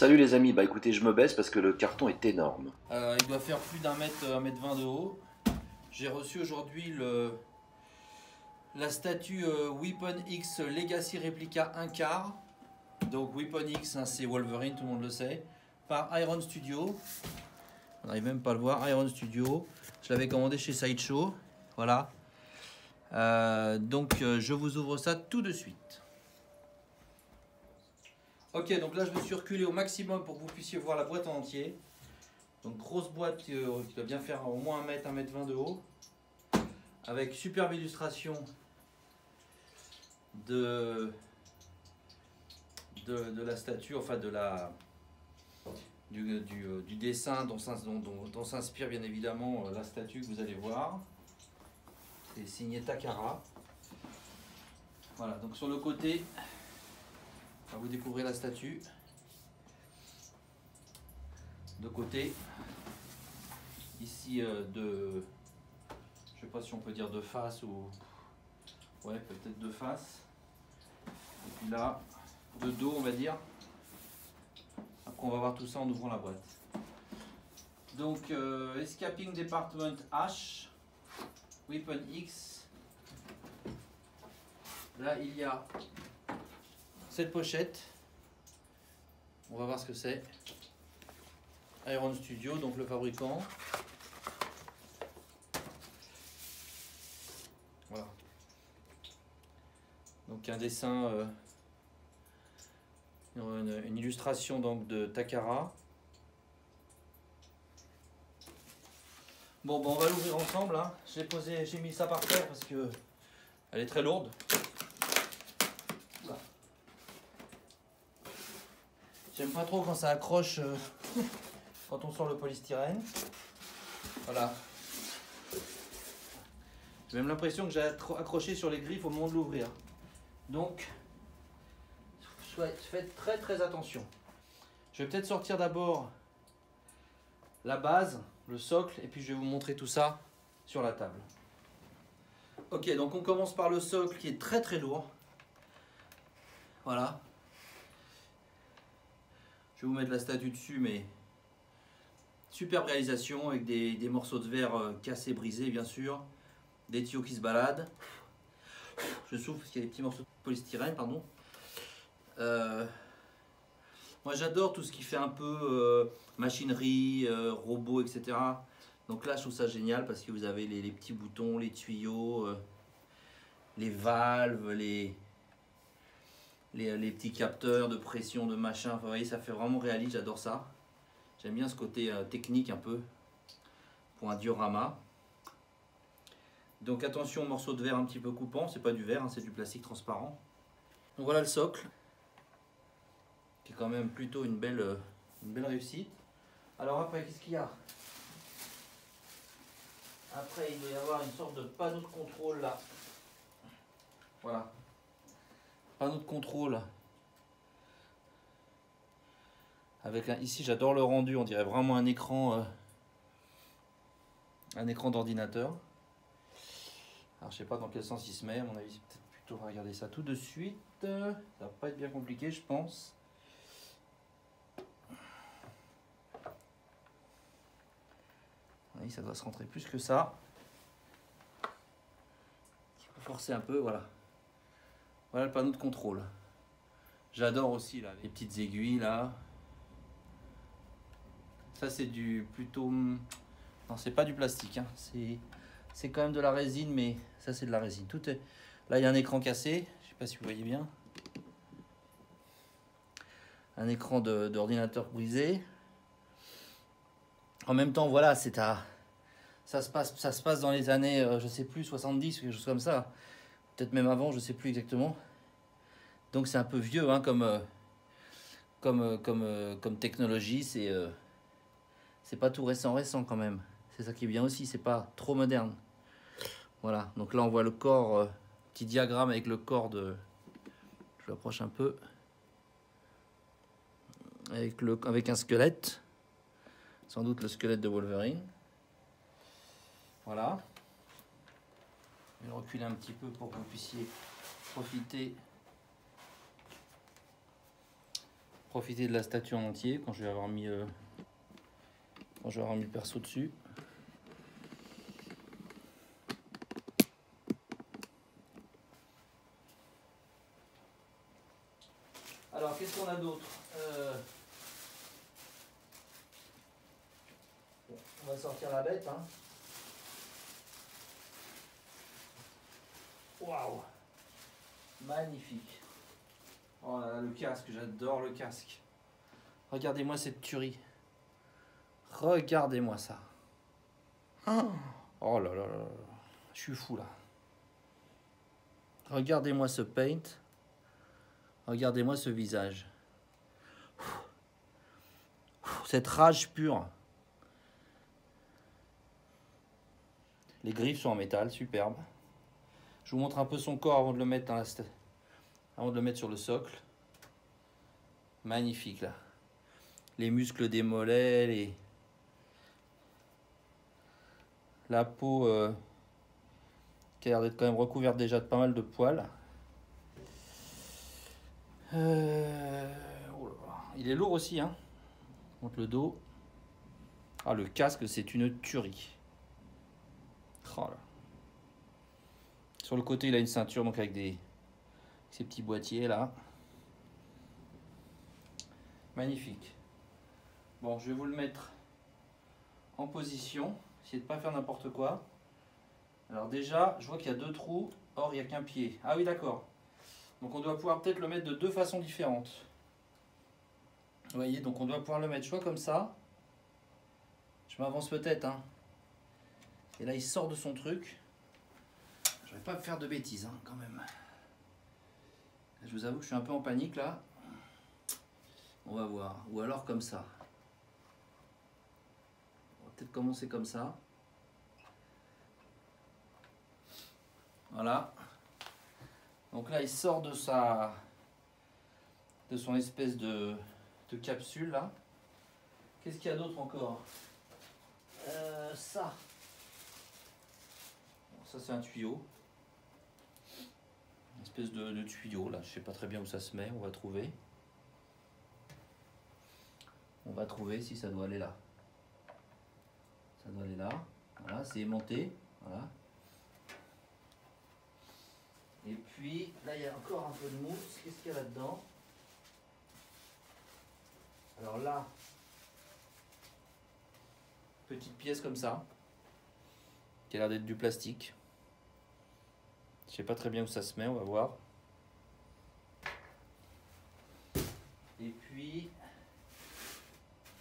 Salut les amis, bah écoutez, je me baisse parce que le carton est énorme. Il doit faire plus d'un mètre, 1,20 m de haut. J'ai reçu aujourd'hui la statue Weapon X Legacy Replica 1/4. Donc Weapon X, hein, c'est Wolverine, tout le monde le sait. Par Iron Studio. On n'arrive même pas à le voir. Iron Studio. Je l'avais commandé chez Sideshow. Voilà. Je vous ouvre ça tout de suite. Ok, donc là je me suis reculé au maximum pour que vous puissiez voir la boîte en entier. Donc grosse boîte qui doit bien faire au moins 1 m 20 de haut. Avec superbe illustration de la statue, enfin du dessin dont s'inspire bien évidemment la statue que vous allez voir. C'est signé Takara. Voilà, donc sur le côté, vous découvrez la statue. De côté, ici je sais pas si on peut dire de face ou ouais, peut-être de face. Et puis là, de dos on va dire. Après on va voir tout ça en ouvrant la boîte. Donc Escaping Department H, Weapon X. Là il y a cette pochette. On va voir ce que c'est. Iron Studio, donc le fabricant. Voilà. Donc un dessin, une illustration donc de Takara. Bon, on va l'ouvrir ensemble. Hein. J'ai mis ça par terre parce que elle est très lourde. J'aime pas trop quand ça accroche. Quand on sort le polystyrène. Voilà. J'ai même l'impression que j'ai accroché sur les griffes au moment de l'ouvrir. Donc, faites très très attention. Je vais peut-être sortir d'abord la base, le socle, et puis je vais vous montrer tout ça sur la table. Ok, donc on commence par le socle qui est très très lourd. Voilà. Je vais vous mettre la statue dessus, mais superbe réalisation avec des morceaux de verre cassés, brisés bien sûr, des tuyaux qui se baladent. Je souffle parce qu'il y a des petits morceaux de polystyrène, pardon. Moi j'adore tout ce qui fait un peu machinerie, robot, etc. Donc là je trouve ça génial parce que vous avez les petits boutons, les tuyaux, les valves, les petits capteurs de pression, de machin. Enfin, vous voyez, ça fait vraiment réaliste, j'adore ça. J'aime bien ce côté technique un peu pour un diorama. Donc attention aux morceaux de verre un petit peu coupants, c'est pas du verre, hein, c'est du plastique transparent. Donc voilà le socle, qui est quand même plutôt une belle réussite. Alors après, qu'est-ce qu'il y a? Après, il doit y avoir une sorte de panneau de contrôle là. Voilà. Panneau de contrôle. Avec ici, j'adore le rendu, on dirait vraiment un écran d'ordinateur. Alors je sais pas dans quel sens il se met, à mon avis c'est peut-être plutôt, on va regarder ça tout de suite. Ça va pas être bien compliqué je pense. Oui, ça doit se rentrer plus que ça. Il faut forcer un peu, voilà. Voilà le panneau de contrôle. J'adore aussi là, les petites aiguilles là. Ça c'est du plutôt... Non, c'est pas du plastique, hein. C'est quand même de la résine, mais ça c'est de la résine. Tout est... Là il y a un écran cassé, je sais pas si vous voyez bien. Un écran d'ordinateur brisé. En même temps, voilà, ça se passe dans les années, je sais plus, 70, quelque chose comme ça. Peut-être même avant, je sais plus exactement. Donc c'est un peu vieux, hein, comme technologie. C'est pas tout récent quand même. C'est ça qui est bien aussi, c'est pas trop moderne. Voilà, donc là on voit le corps, petit diagramme avec le corps de... Je l'approche un peu. Avec un squelette. Sans doute le squelette de Wolverine. Voilà. Je vais le reculer un petit peu pour que vous puissiez profiter profiter de la statue en entier quand je vais avoir mis, le perso dessus. Alors, qu'est-ce qu'on a d'autre? Bon, on va sortir la bête. Hein. Waouh! Magnifique. Oh là là, le casque, j'adore le casque. Regardez-moi cette tuerie. Regardez-moi ça. Oh là là là là. Je suis fou là. Regardez-moi ce paint. Regardez-moi ce visage. Cette rage pure. Les griffes sont en métal, superbe. Je vous montre un peu son corps avant de le mettre dans avant de le mettre sur le socle. Magnifique là. Les muscles des mollets, la peau qui a l'air d'être quand même recouverte déjà de pas mal de poils. Oh là. Il est lourd aussi, hein. Montre le dos. Ah, le casque, c'est une tuerie. Oh là. Sur le côté, il a une ceinture, donc avec ces petits boîtiers là. Magnifique. Bon, je vais vous le mettre en position. Essayez de ne pas faire n'importe quoi. Alors déjà, je vois qu'il y a 2 trous. Or, il n'y a qu'un pied. Ah oui, d'accord. Donc on doit pouvoir peut-être le mettre de 2 façons différentes. Vous voyez, donc on doit pouvoir le mettre soit comme ça. Je m'avance peut-être, hein. Et là, il sort de son truc. Je ne vais pas me faire de bêtises, hein, quand même. Je vous avoue que je suis un peu en panique, là. On va voir. Ou alors comme ça. On va peut-être commencer comme ça. Voilà. Donc là, il sort de son espèce de capsule, là. Qu'est-ce qu'il y a d'autre encore? Ça. Bon, ça, c'est un tuyau. Une espèce de tuyau, là. Je sais pas très bien où ça se met. On va trouver. On va trouver si ça doit aller là. Ça doit aller là. Voilà, c'est aimanté. Voilà. Et puis, là, il y a encore un peu de mousse. Qu'est-ce qu'il y a là-dedans? Alors là, petite pièce comme ça, qui a l'air d'être du plastique. Je sais pas très bien où ça se met, on va voir. Et puis,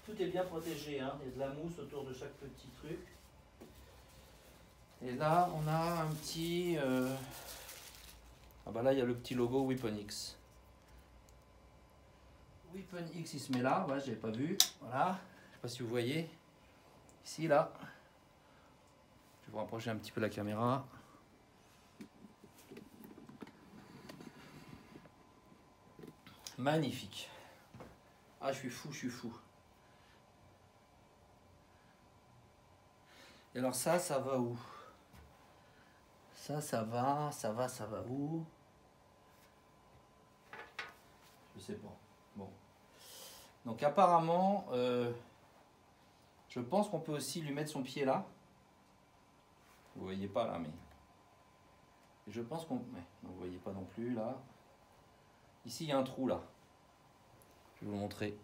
tout est bien protégé, hein. Il y a de la mousse autour de chaque petit truc. Et là, on a un petit... Ah bah là, il y a le petit logo Weapon X. Weapon X, il se met là, ouais, j'avais pas vu. Voilà, je sais pas si vous voyez. Ici, là. Je vais vous rapprocher un petit peu la caméra. Magnifique. Ah, je suis fou, je suis fou. Et alors ça va où? Ça va où? Je sais pas. Bon. Donc apparemment, je pense qu'on peut aussi lui mettre son pied là. Vous voyez pas là, mais je pense qu'on... Ouais, vous voyez pas non plus là. Ici, il y a un trou là. Je vais vous montrer.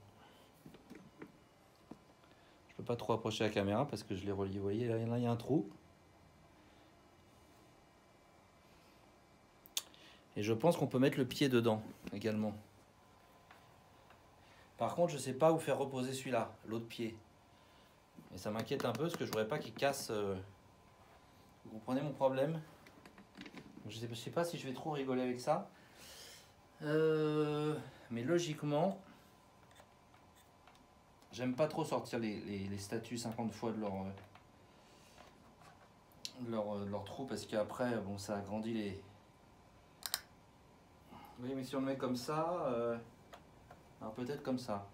Je peux pas trop approcher la caméra parce que je l'ai relié. Vous voyez, là, il y a un trou. Et je pense qu'on peut mettre le pied dedans également. Par contre, je sais pas où faire reposer celui-là, l'autre pied. Et ça m'inquiète un peu parce que je voudrais pas qu'il casse. Vous comprenez mon problème? Je sais pas si je vais trop rigoler avec ça. Mais logiquement, j'aime pas trop sortir les statues 50 fois de leur trou parce qu'après, bon, ça agrandit les... Oui, mais si on le met comme ça, alors peut-être comme ça.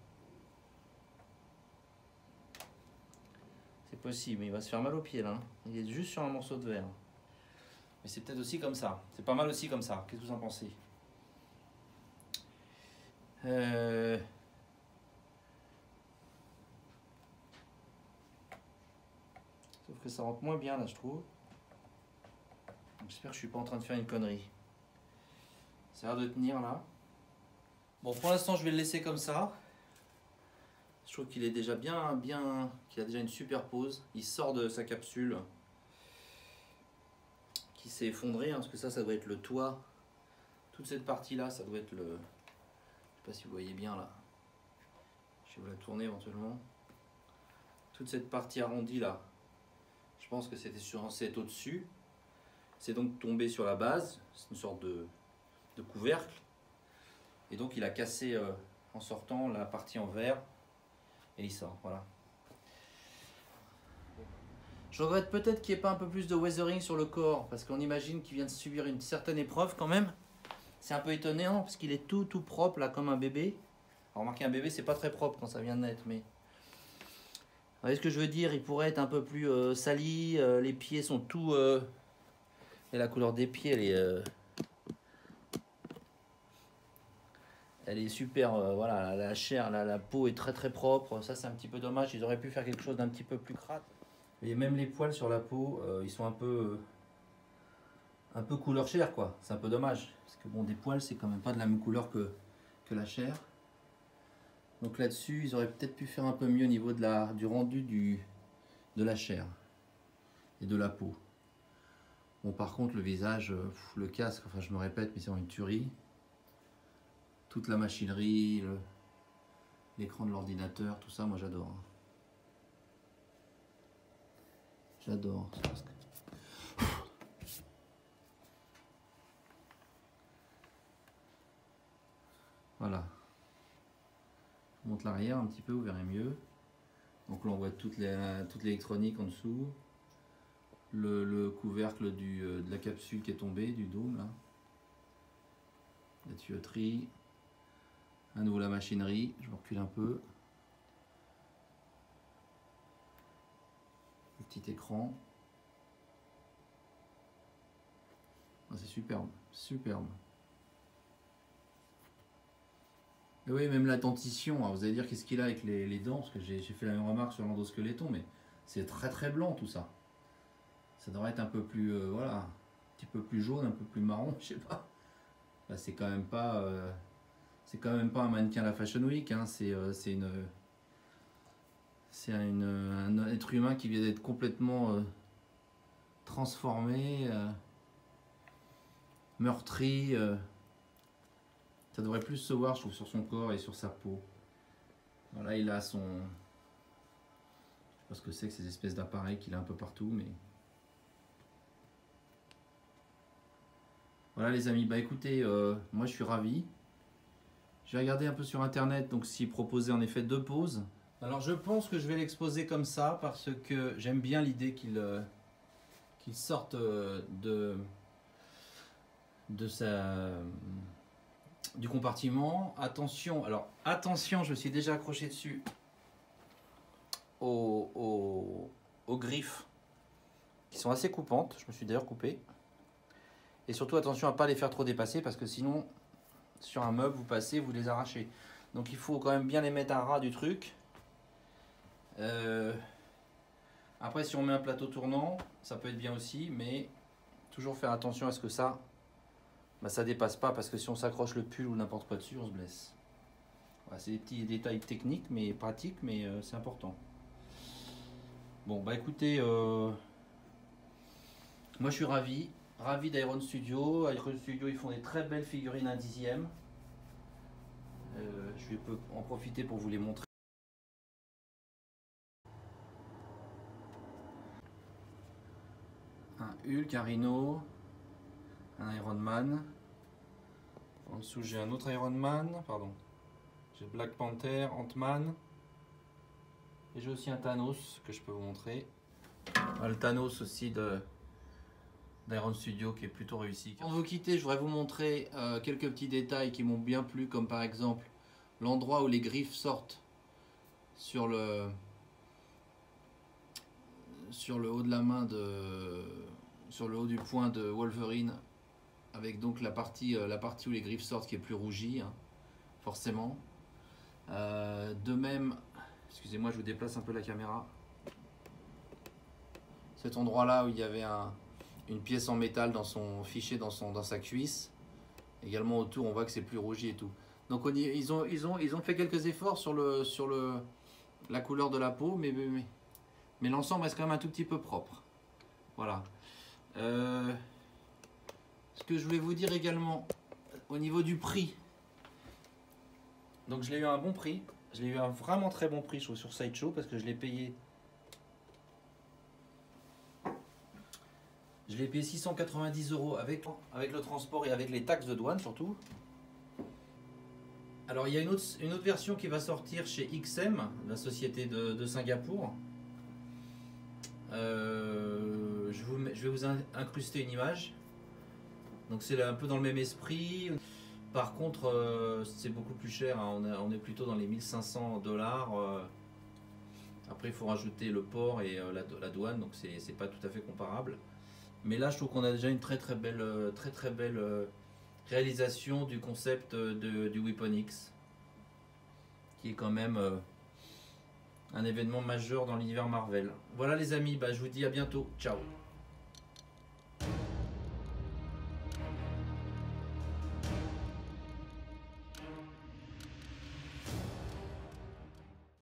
C'est possible, mais il va se faire mal au pied là. Il est juste sur un morceau de verre. Mais c'est peut-être aussi comme ça. C'est pas mal aussi comme ça. Qu'est-ce que vous en pensez? Sauf que ça rentre moins bien là, je trouve. J'espère que je suis pas en train de faire une connerie. Ça a l'air de tenir là. Bon, pour l'instant, je vais le laisser comme ça. Je trouve qu'il est déjà bien, qu'il a déjà une super pose. Il sort de sa capsule qui s'est effondrée, hein, parce que ça doit être le toit. Toute cette partie là, ça doit être le... Je sais pas si vous voyez bien là. Je vais vous la tourner éventuellement. Toute cette partie arrondie là, je pense que c'était censé être au-dessus. C'est donc tombé sur la base, c'est une sorte de couvercle. Et donc il a cassé en sortant la partie en verre et il sort, voilà. Je regrette peut-être qu'il n'y ait pas un peu plus de weathering sur le corps, parce qu'on imagine qu'il vient de subir une certaine épreuve quand même. C'est un peu étonnant parce qu'il est tout propre là comme un bébé. Alors, remarquez, un bébé c'est pas très propre quand ça vient de naître, mais... Vous voyez ce que je veux dire, il pourrait être un peu plus sali, les pieds sont tout... Et la couleur des pieds elle est super, voilà, la chair, la peau est très propre, ça c'est un petit peu dommage, ils auraient pu faire quelque chose d'un petit peu plus crade. Et même les poils sur la peau, ils sont un peu couleur chair quoi, c'est un peu dommage, parce que bon, des poils c'est quand même pas de la même couleur que la chair. Donc là-dessus, ils auraient peut-être pu faire un peu mieux au niveau du rendu de la chair et de la peau. Bon, par contre, le visage, le casque, enfin je me répète, mais c'est une tuerie. Toute la machinerie, l'écran de l'ordinateur, tout ça, moi j'adore. J'adore ce casque. Voilà. Je monte l'arrière un petit peu, vous verrez mieux. Donc là on voit toute l'électronique en dessous. Le couvercle de la capsule qui est tombée, du dôme là. La tuyauterie. À nouveau la machinerie, je me recule un peu. Le petit écran. Ah, c'est superbe, superbe. Et oui, même la dentition, alors vous allez dire qu'est-ce qu'il a avec les dents, parce que j'ai fait la même remarque sur l'endosqueletton, mais c'est très blanc tout ça. Ça devrait être un peu plus, voilà, un petit peu plus jaune, un peu plus marron, je sais pas. Là, c'est quand même pas un mannequin à la Fashion Week, hein. C'est un être humain qui vient d'être complètement transformé, meurtri. Ça devrait plus se voir, je trouve, sur son corps et sur sa peau. Voilà, il a son... Je sais pas ce que c'est que ces espèces d'appareils qu'il a un peu partout, mais... Voilà les amis, bah écoutez, moi je suis ravi. J'ai regardé un peu sur internet, donc s'il proposait en effet 2 poses. Alors je pense que je vais l'exposer comme ça, parce que j'aime bien l'idée qu'il sorte du compartiment. Attention, alors attention, je suis déjà accroché dessus aux griffes qui sont assez coupantes. Je me suis d'ailleurs coupé. Et surtout attention à ne pas les faire trop dépasser, parce que sinon sur un meuble vous passez, vous les arrachez. Donc il faut quand même bien les mettre à ras du truc. Après si on met un plateau tournant, ça peut être bien aussi, mais toujours faire attention à ce que ça dépasse pas, parce que si on s'accroche le pull ou n'importe quoi dessus, on se blesse. Voilà, c'est des petits détails techniques mais pratiques, mais c'est important. Bon bah écoutez, moi je suis ravi d'Iron Studio. Iron Studio, ils font des très belles figurines 1/10. Je vais en profiter pour vous les montrer. Un Hulk, un Rhino, un Iron Man. En dessous j'ai un autre Iron Man, pardon. J'ai Black Panther, Ant-Man. Et j'ai aussi un Thanos que je peux vous montrer. Le Thanos aussi d'Iron Studio qui est plutôt réussi. Avant de vous quitter, je voudrais vous montrer quelques petits détails qui m'ont bien plu, comme par exemple l'endroit où les griffes sortent sur le haut de la main, sur le haut du poing de Wolverine, avec donc la partie où les griffes sortent qui est plus rougie, hein, forcément. De même, excusez-moi, je vous déplace un peu la caméra. cet endroit-là où il y avait une pièce en métal dans son fichier, dans sa cuisse. Également autour, on voit que c'est plus rougi et tout. Donc ils ont fait quelques efforts sur la couleur de la peau, mais l'ensemble reste quand même un tout petit peu propre. Voilà. Ce que je voulais vous dire également, au niveau du prix. Donc je l'ai eu à un bon prix. Je l'ai eu à un vraiment très bon prix, je trouve, sur Sideshow, parce que je l'ai payé. Je l'ai payé 690 € avec le transport et avec les taxes de douane surtout. Alors il y a une autre version qui va sortir chez XM, la société de Singapour. Je vais vous incruster une image. Donc c'est un peu dans le même esprit. Par contre, c'est beaucoup plus cher. Hein. On est plutôt dans les 1500 $. Après, il faut rajouter le port et la douane, donc c'est pas tout à fait comparable. Mais là, je trouve qu'on a déjà une très belle réalisation du concept du Weapon X, qui est quand même un événement majeur dans l'univers Marvel. Voilà les amis, je vous dis à bientôt. Ciao.